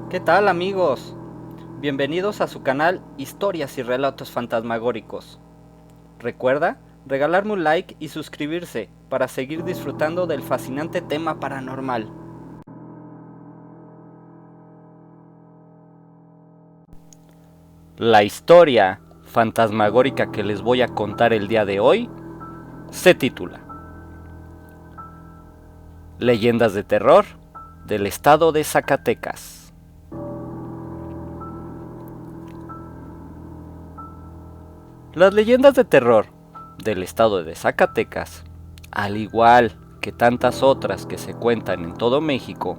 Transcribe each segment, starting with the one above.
¿Qué tal, amigos? Bienvenidos a su canal Historias y Relatos Fantasmagóricos. Recuerda regalarme un like y suscribirse para seguir disfrutando del fascinante tema paranormal. La historia fantasmagórica que les voy a contar el día de hoy se titula Leyendas de terror del estado de Zacatecas. Las leyendas de terror del estado de Zacatecas, al igual que tantas otras que se cuentan en todo México,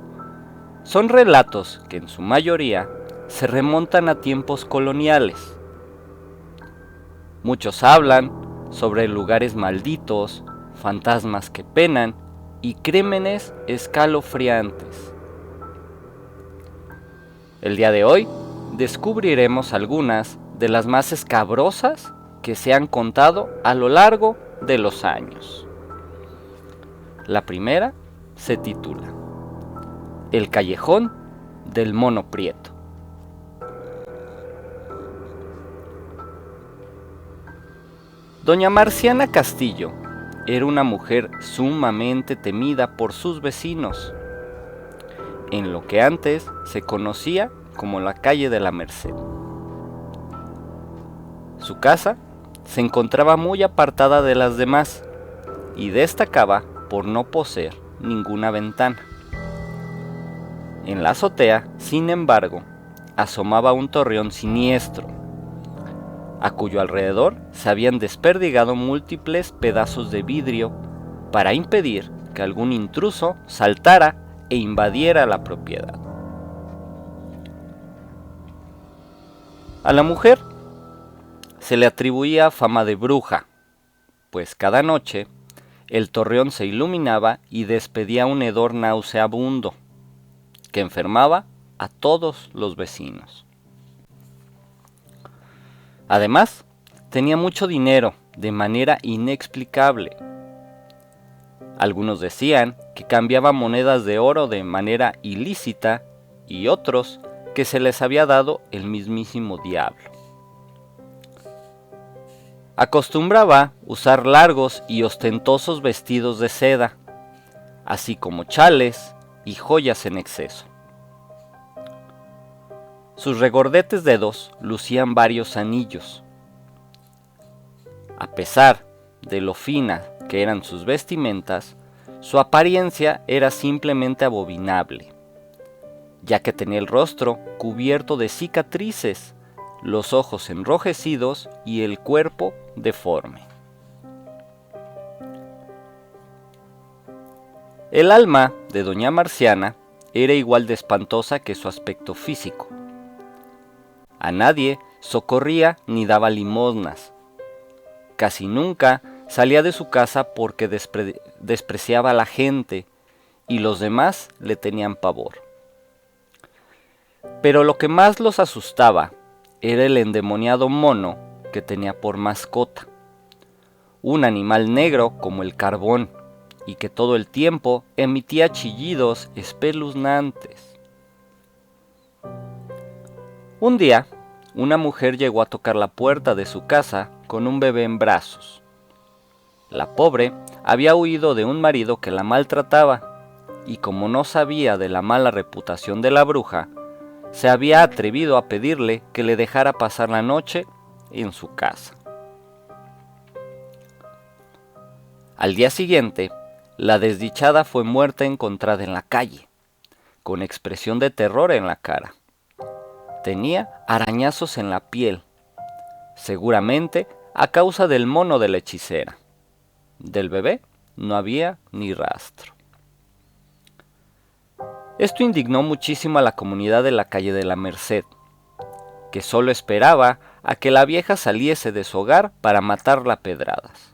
son relatos que en su mayoría se remontan a tiempos coloniales. Muchos hablan sobre lugares malditos, fantasmas que penan y crímenes escalofriantes. El día de hoy descubriremos algunas de las más escabrosas que se han contado a lo largo de los años. La primera se titula El Callejón del Mono Prieto. Doña Marciana Castillo era una mujer sumamente temida por sus vecinos, en lo que antes se conocía como la calle de la Merced. Su casa se encontraba muy apartada de las demás y destacaba por no poseer ninguna ventana. En la azotea, sin embargo, asomaba un torreón siniestro, a cuyo alrededor se habían desperdigado múltiples pedazos de vidrio para impedir que algún intruso saltara e invadiera la propiedad. A la mujer se le atribuía fama de bruja, pues cada noche el torreón se iluminaba y despedía un hedor nauseabundo que enfermaba a todos los vecinos. Además, tenía mucho dinero de manera inexplicable. Algunos decían que cambiaba monedas de oro de manera ilícita y otros que se les había dado el mismísimo diablo. Acostumbraba usar largos y ostentosos vestidos de seda, así como chales y joyas en exceso. Sus regordetes dedos lucían varios anillos. A pesar de lo fina que eran sus vestimentas, su apariencia era simplemente abominable, ya que tenía el rostro cubierto de cicatrices, los ojos enrojecidos y el cuerpo deforme. El alma de doña Marciana era igual de espantosa que su aspecto físico. A nadie socorría ni daba limosnas. Casi nunca salía de su casa porque despreciaba a la gente y los demás le tenían pavor. Pero lo que más los asustaba era el endemoniado mono que tenía por mascota, un animal negro como el carbón y que todo el tiempo emitía chillidos espeluznantes. Un día, una mujer llegó a tocar la puerta de su casa con un bebé en brazos. La pobre había huido de un marido que la maltrataba y como no sabía de la mala reputación de la bruja, se había atrevido a pedirle que le dejara pasar la noche en su casa. Al día siguiente, la desdichada fue muerta encontrada en la calle, con expresión de terror en la cara. Tenía arañazos en la piel, seguramente a causa del mono de la hechicera. Del bebé no había ni rastro. Esto indignó muchísimo a la comunidad de la calle de la Merced, que solo esperaba a que la vieja saliese de su hogar para matarla a pedradas.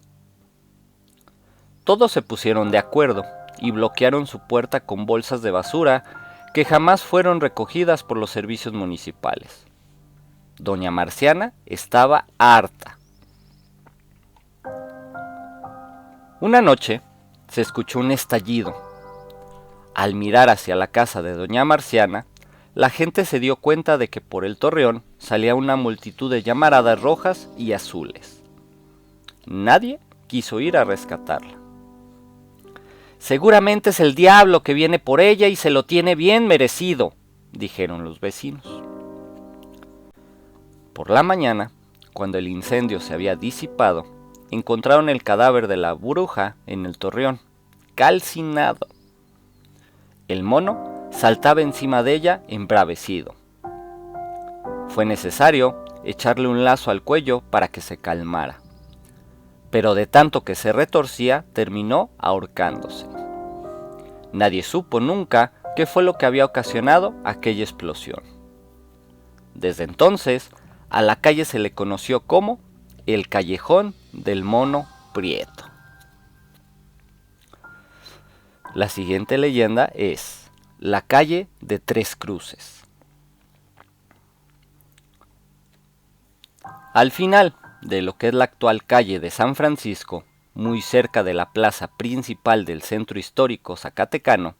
Todos se pusieron de acuerdo y bloquearon su puerta con bolsas de basura que jamás fueron recogidas por los servicios municipales. Doña Marciana estaba harta. Una noche se escuchó un estallido. Al mirar hacia la casa de doña Marciana, la gente se dio cuenta de que por el torreón salía una multitud de llamaradas rojas y azules. Nadie quiso ir a rescatarla. «Seguramente es el diablo que viene por ella y se lo tiene bien merecido», dijeron los vecinos. Por la mañana, cuando el incendio se había disipado, encontraron el cadáver de la bruja en el torreón, calcinado. El mono saltaba encima de ella embravecido. Fue necesario echarle un lazo al cuello para que se calmara, pero de tanto que se retorcía terminó ahorcándose. Nadie supo nunca qué fue lo que había ocasionado aquella explosión. Desde entonces, a la calle se le conoció como el Callejón del Mono Prieto. La siguiente leyenda es la calle de Tres Cruces. Al final de lo que es la actual calle de San Francisco, muy cerca de la plaza principal del centro histórico zacatecano,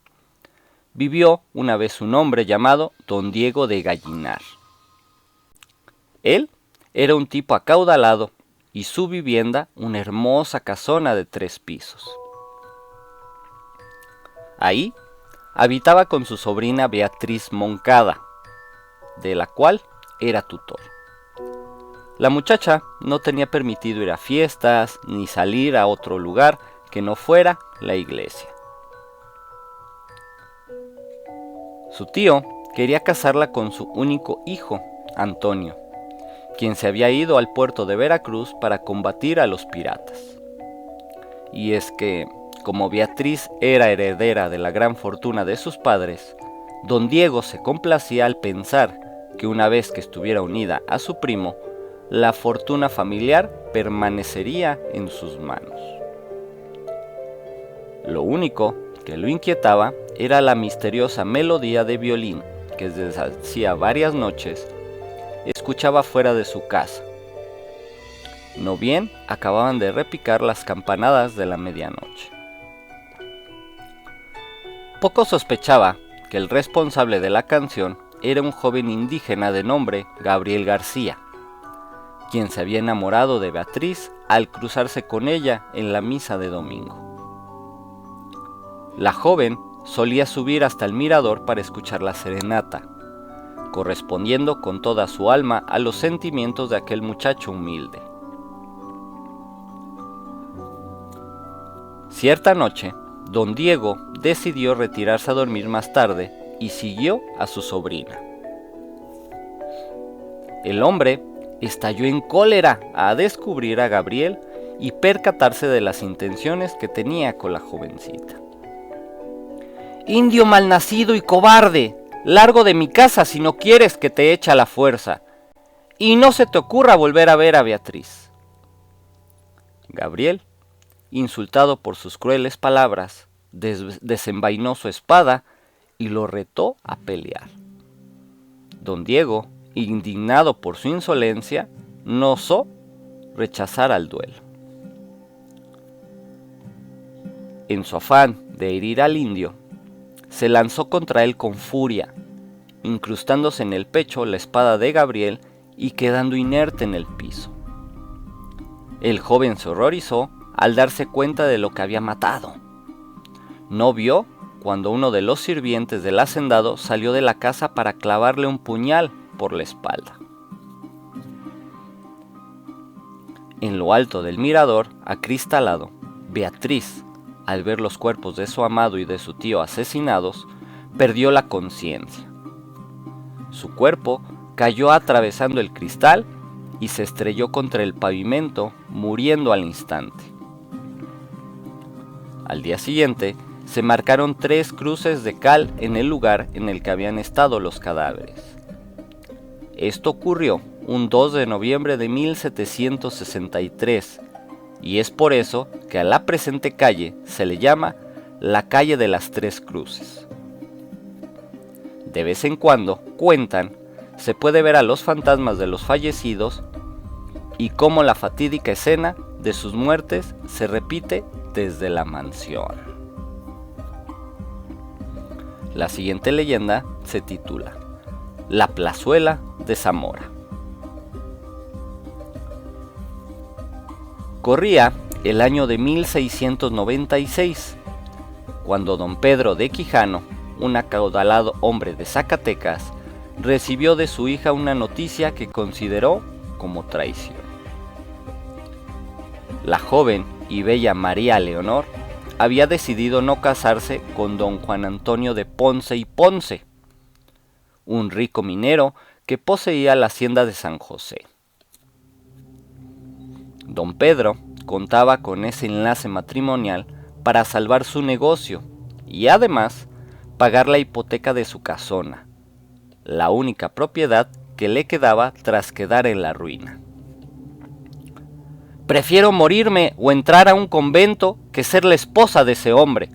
vivió una vez un hombre llamado Don Diego de Gallinar. Él era un tipo acaudalado y su vivienda una hermosa casona de 3 pisos. Ahí habitaba con su sobrina Beatriz Moncada, de la cual era tutor. La muchacha no tenía permitido ir a fiestas ni salir a otro lugar que no fuera la iglesia. Su tío quería casarla con su único hijo, Antonio, quien se había ido al puerto de Veracruz para combatir a los piratas. Y es que, como Beatriz era heredera de la gran fortuna de sus padres, don Diego se complacía al pensar que una vez que estuviera unida a su primo, la fortuna familiar permanecería en sus manos. Lo único que lo inquietaba era la misteriosa melodía de violín que desde hacía varias noches escuchaba fuera de su casa. No bien acababan de repicar las campanadas de la medianoche. Poco sospechaba que el responsable de la canción era un joven indígena de nombre Gabriel García, quien se había enamorado de Beatriz al cruzarse con ella en la misa de domingo. La joven solía subir hasta el mirador para escuchar la serenata, correspondiendo con toda su alma a los sentimientos de aquel muchacho humilde. Cierta noche, don Diego decidió retirarse a dormir más tarde y siguió a su sobrina. El hombre estalló en cólera a descubrir a Gabriel y percatarse de las intenciones que tenía con la jovencita. «Indio malnacido y cobarde, largo de mi casa si no quieres que te eche a la fuerza, y no se te ocurra volver a ver a Beatriz». Gabriel, insultado por sus crueles palabras, desenvainó su espada y lo retó a pelear. Don Diego, indignado por su insolencia, no osó rechazar al duelo. En su afán de herir al indio, se lanzó contra él con furia, incrustándose en el pecho la espada de Gabriel y quedando inerte en el piso. El joven se horrorizó al darse cuenta de lo que había matado. No vio cuando uno de los sirvientes del hacendado salió de la casa para clavarle un puñal por la espalda. En lo alto del mirador, acristalado, Beatriz, al ver los cuerpos de su amado y de su tío asesinados, perdió la conciencia. Su cuerpo cayó atravesando el cristal y se estrelló contra el pavimento, muriendo al instante. Al día siguiente, se marcaron 3 cruces de cal en el lugar en el que habían estado los cadáveres. Esto ocurrió un 2 de noviembre de 1763, y es por eso que a la presente calle se le llama la calle de las 3 cruces. De vez en cuando, cuentan, se puede ver a los fantasmas de los fallecidos y cómo la fatídica escena de sus muertes se repite desde la mansión. La siguiente leyenda se titula la Plazuela de Zamora. Corría el año de 1696, cuando don Pedro de Quijano, un acaudalado hombre de Zacatecas, recibió de su hija una noticia que consideró como traición. La joven y bella María Leonor había decidido no casarse con don Juan Antonio de Ponce y Ponce, un rico minero que poseía la hacienda de San José. Don Pedro contaba con ese enlace matrimonial para salvar su negocio y además pagar la hipoteca de su casona, la única propiedad que le quedaba tras quedar en la ruina. «Prefiero morirme o entrar a un convento que ser la esposa de ese hombre»,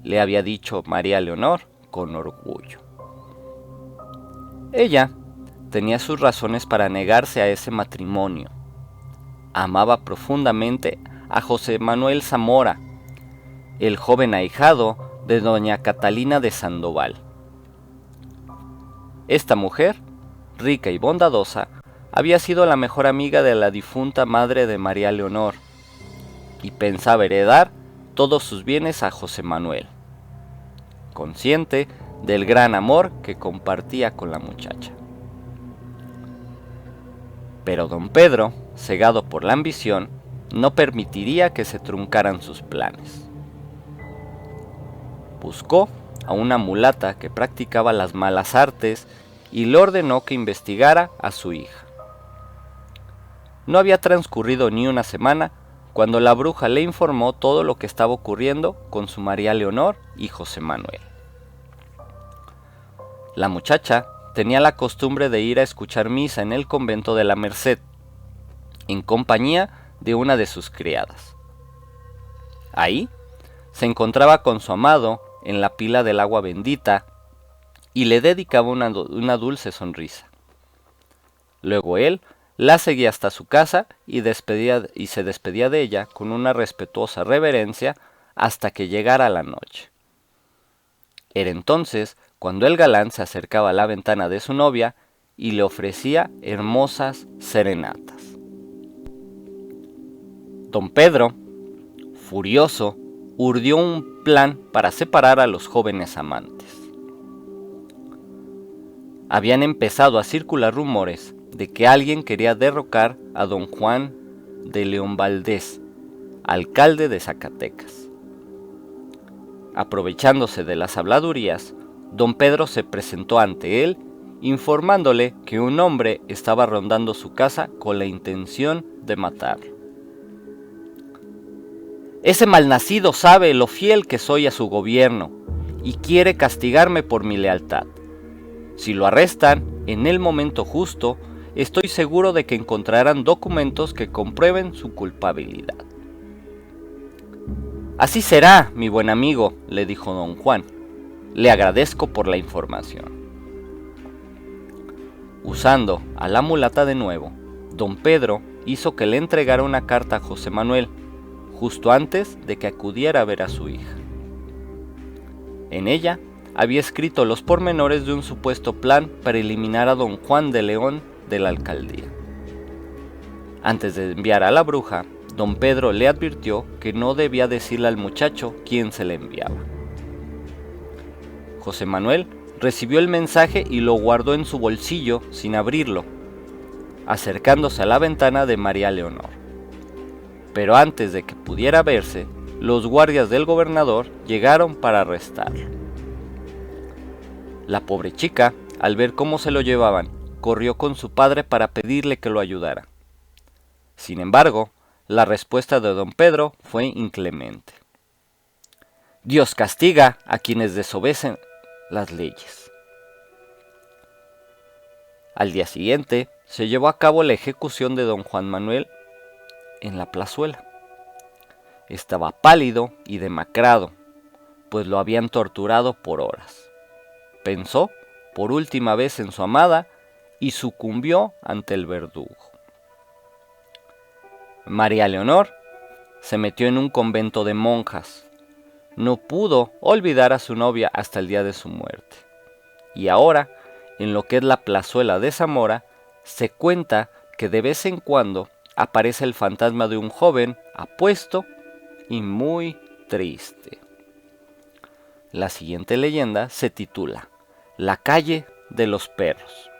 le había dicho María Leonor con orgullo. Ella tenía sus razones para negarse a ese matrimonio. Amaba profundamente a José Manuel Zamora, el joven ahijado de doña Catalina de Sandoval. Esta mujer, rica y bondadosa, había sido la mejor amiga de la difunta madre de María Leonor y pensaba heredar todos sus bienes a José Manuel, consciente del gran amor que compartía con la muchacha. Pero don Pedro, cegado por la ambición, no permitiría que se truncaran sus planes. Buscó a una mulata que practicaba las malas artes y le ordenó que investigara a su hija. No había transcurrido ni una semana cuando la bruja le informó todo lo que estaba ocurriendo con su María Leonor y José Manuel. La muchacha tenía la costumbre de ir a escuchar misa en el convento de la Merced, en compañía de una de sus criadas. Ahí se encontraba con su amado en la pila del agua bendita y le dedicaba una dulce sonrisa. Luego él la seguía hasta su casa y se despedía de ella con una respetuosa reverencia hasta que llegara la noche. Era entonces cuando el galán se acercaba a la ventana de su novia y le ofrecía hermosas serenatas. Don Pedro, furioso, urdió un plan para separar a los jóvenes amantes. Habían empezado a circular rumores de que alguien quería derrocar a don Juan de León Valdés, alcalde de Zacatecas. Aprovechándose de las habladurías, don Pedro se presentó ante él, informándole que un hombre estaba rondando su casa con la intención de matarlo. «Ese malnacido sabe lo fiel que soy a su gobierno y quiere castigarme por mi lealtad. Si lo arrestan en el momento justo, estoy seguro de que encontrarán documentos que comprueben su culpabilidad». «Así será, mi buen amigo», le dijo don Juan. «Le agradezco por la información». Usando a la mulata de nuevo, don Pedro hizo que le entregara una carta a José Manuel, justo antes de que acudiera a ver a su hija. En ella había escrito los pormenores de un supuesto plan para eliminar a don Juan de León de la alcaldía. Antes de enviar a la bruja, don Pedro le advirtió que no debía decirle al muchacho quién se le enviaba. José Manuel recibió el mensaje y lo guardó en su bolsillo sin abrirlo, acercándose a la ventana de María Leonor. Pero antes de que pudiera verse, los guardias del gobernador llegaron para arrestarlo. La pobre chica, al ver cómo se lo llevaban, corrió con su padre para pedirle que lo ayudara. Sin embargo, la respuesta de don Pedro fue inclemente. «Dios castiga a quienes desobedecen las leyes». Al día siguiente se llevó a cabo la ejecución de don Juan Manuel en la plazuela. Estaba pálido y demacrado, pues lo habían torturado por horas. Pensó por última vez en su amada y sucumbió ante el verdugo. María Leonor se metió en un convento de monjas. No pudo olvidar a su novia hasta el día de su muerte. Y ahora en lo que es la plazuela de Zamora, se cuenta que de vez en cuando aparece el fantasma de un joven apuesto y muy triste. La siguiente leyenda se titula La calle de los perros.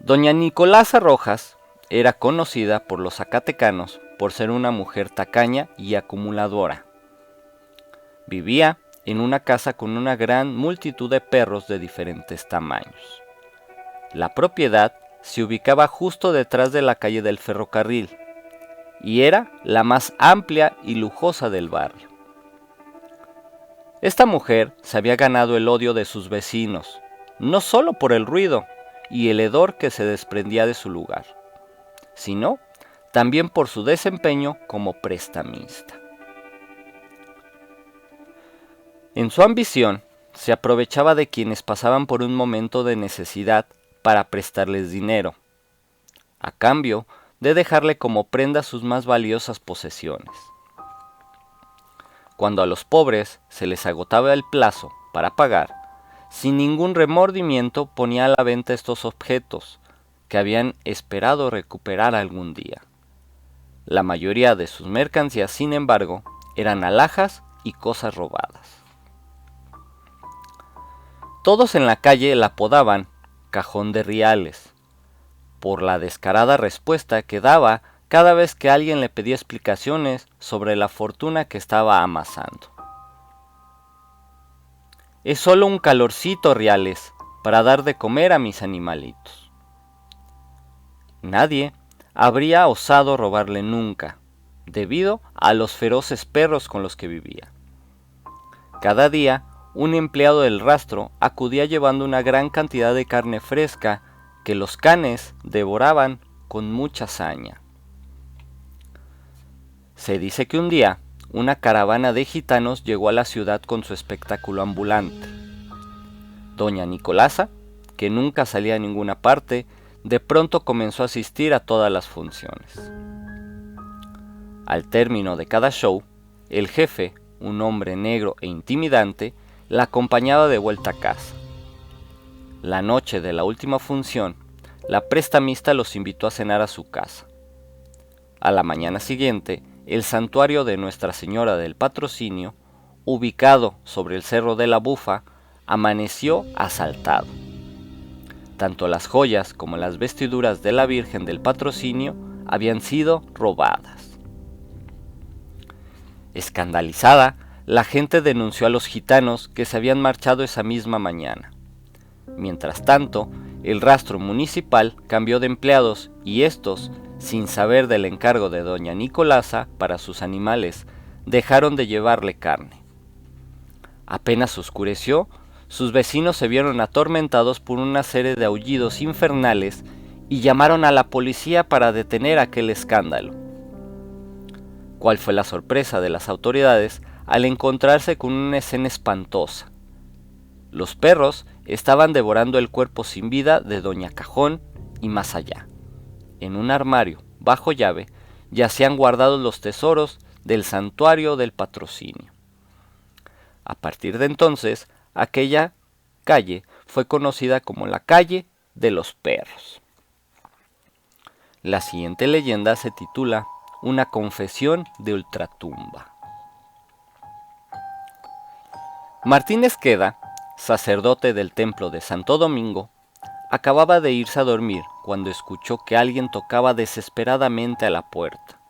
Doña Nicolasa Rojas era conocida por los zacatecanos por ser una mujer tacaña y acumuladora. Vivía en una casa con una gran multitud de perros de diferentes tamaños. La propiedad se ubicaba justo detrás de la calle del ferrocarril y era la más amplia y lujosa del barrio. Esta mujer se había ganado el odio de sus vecinos, no solo por el ruido y el hedor que se desprendía de su lugar, sino también por su desempeño como prestamista. En su ambición, se aprovechaba de quienes pasaban por un momento de necesidad para prestarles dinero, a cambio de dejarle como prenda sus más valiosas posesiones. Cuando a los pobres se les agotaba el plazo para pagar, sin ningún remordimiento ponía a la venta estos objetos que habían esperado recuperar algún día. La mayoría de sus mercancías, sin embargo, eran alhajas y cosas robadas. Todos en la calle la apodaban Cajón de Reales, por la descarada respuesta que daba cada vez que alguien le pedía explicaciones sobre la fortuna que estaba amasando. Es solo un calorcito, Reales, para dar de comer a mis animalitos. Nadie habría osado robarle nunca, debido a los feroces perros con los que vivía. Cada día, un empleado del rastro acudía llevando una gran cantidad de carne fresca que los canes devoraban con mucha saña. Se dice que un día, una caravana de gitanos llegó a la ciudad con su espectáculo ambulante. Doña Nicolasa, que nunca salía a ninguna parte, de pronto comenzó a asistir a todas las funciones. Al término de cada show, el jefe, un hombre negro e intimidante, la acompañaba de vuelta a casa. La noche de la última función, la prestamista los invitó a cenar a su casa. A la mañana siguiente, el santuario de Nuestra Señora del Patrocinio, ubicado sobre el Cerro de la Bufa, amaneció asaltado. Tanto las joyas como las vestiduras de la Virgen del Patrocinio habían sido robadas. Escandalizada, la gente denunció a los gitanos que se habían marchado esa misma mañana. Mientras tanto, el rastro municipal cambió de empleados y estos, sin saber del encargo de doña Nicolasa para sus animales, dejaron de llevarle carne. Apenas oscureció, sus vecinos se vieron atormentados por una serie de aullidos infernales y llamaron a la policía para detener aquel escándalo. ¿Cuál fue la sorpresa de las autoridades al encontrarse con una escena espantosa? Los perros estaban devorando el cuerpo sin vida de doña Cajón y más allá. En un armario, bajo llave, yacían guardados los tesoros del santuario del Patrocinio. A partir de entonces, aquella calle fue conocida como la calle de los perros. La siguiente leyenda se titula Una confesión de ultratumba. Martín Esqueda, sacerdote del templo de Santo Domingo, acababa de irse a dormir cuando escuchó que alguien tocaba desesperadamente a la puerta.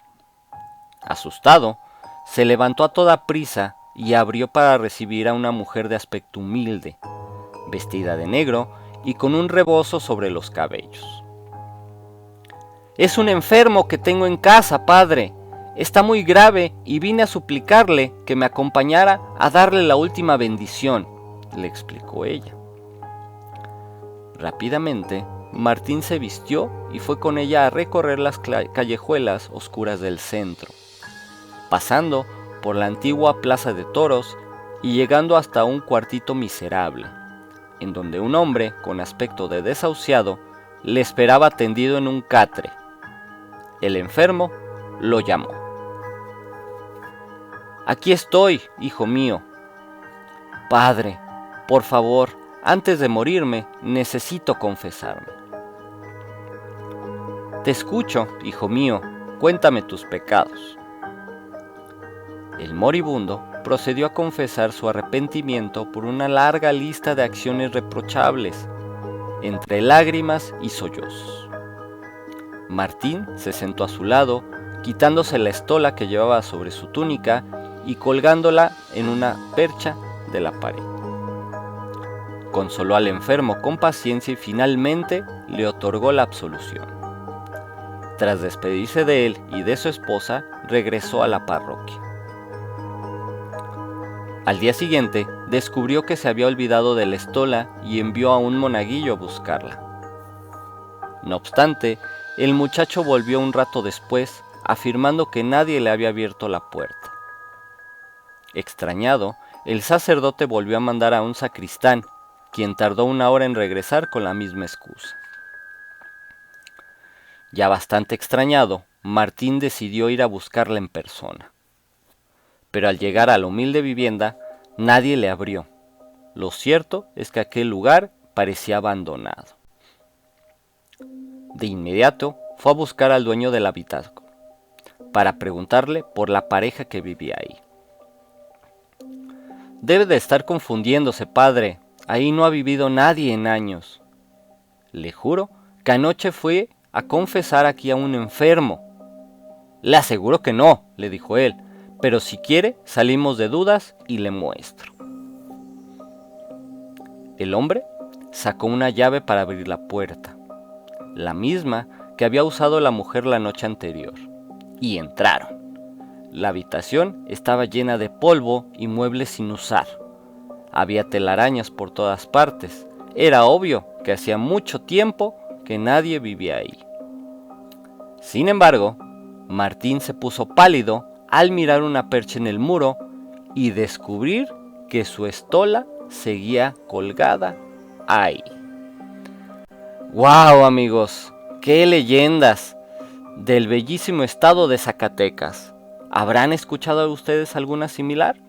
Asustado, se levantó a toda prisa y abrió para recibir a una mujer de aspecto humilde, vestida de negro y con un rebozo sobre los cabellos. «Es un enfermo que tengo en casa, padre. Está muy grave y vine a suplicarle que me acompañara a darle la última bendición», le explicó ella. Rápidamente, Martín se vistió y fue con ella a recorrer las callejuelas oscuras del centro, pasando por la antigua plaza de toros y llegando hasta un cuartito miserable, en donde un hombre con aspecto de desahuciado le esperaba tendido en un catre. El enfermo lo llamó. «Aquí estoy, hijo mío». «Padre, Por favor, antes de morirme, necesito confesarme. Te escucho, hijo mío, cuéntame tus pecados. El moribundo procedió a confesar su arrepentimiento por una larga lista de acciones reprochables, entre lágrimas y sollozos. Martín se sentó a su lado, quitándose la estola que llevaba sobre su túnica y colgándola en una percha de la pared. Consoló al enfermo con paciencia y finalmente le otorgó la absolución. Tras despedirse de él y de su esposa, regresó a la parroquia. Al día siguiente, descubrió que se había olvidado de la estola y envió a un monaguillo a buscarla. No obstante, el muchacho volvió un rato después, afirmando que nadie le había abierto la puerta. Extrañado, el sacerdote volvió a mandar a un sacristán, quien tardó 1 hora en regresar con la misma excusa. Ya bastante extrañado, Martín decidió ir a buscarla en persona. Pero al llegar a la humilde vivienda, nadie le abrió. Lo cierto es que aquel lugar parecía abandonado. De inmediato fue a buscar al dueño del habitación para preguntarle por la pareja que vivía ahí. Debe de estar confundiéndose, padre. Ahí no ha vivido nadie en años. Le juro que anoche fui a confesar aquí a un enfermo. Le aseguro que no, le dijo él, pero si quiere salimos de dudas y le muestro. El hombre sacó una llave para abrir la puerta, la misma que había usado la mujer la noche anterior, y entraron. La habitación estaba llena de polvo y muebles sin usar. Había telarañas por todas partes. Era obvio que hacía mucho tiempo que nadie vivía ahí. Sin embargo, Martín se puso pálido al mirar una percha en el muro y descubrir que su estola seguía colgada ahí. ¡Wow, amigos! ¡Qué leyendas! Del bellísimo estado de Zacatecas. ¿Habrán escuchado ustedes alguna similar?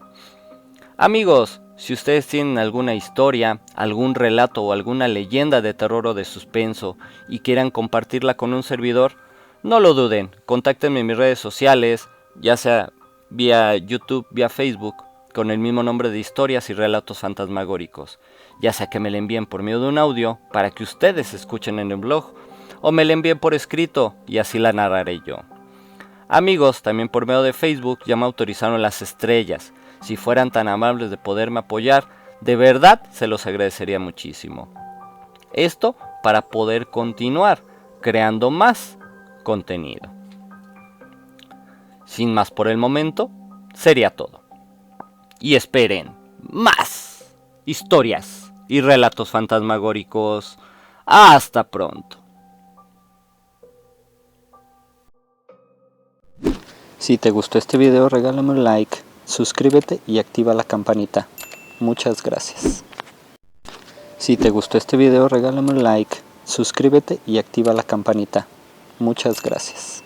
Amigos, si ustedes tienen alguna historia, algún relato o alguna leyenda de terror o de suspenso y quieran compartirla con un servidor, no lo duden, contáctenme en mis redes sociales, ya sea vía YouTube, vía Facebook, con el mismo nombre de Historias y Relatos Fantasmagóricos, ya sea que me la envíen por medio de un audio para que ustedes escuchen en el blog, o me la envíen por escrito y así la narraré yo. Amigos, también por medio de Facebook ya me autorizaron las estrellas. Si fueran tan amables de poderme apoyar, de verdad se los agradecería muchísimo. Esto para poder continuar creando más contenido. Sin más por el momento, sería todo. Y esperen más historias y relatos fantasmagóricos. Hasta pronto. Si te gustó este video, regálame un like, suscríbete y activa la campanita. Muchas gracias. Si te gustó este video, regálame un like, suscríbete y activa la campanita. Muchas gracias.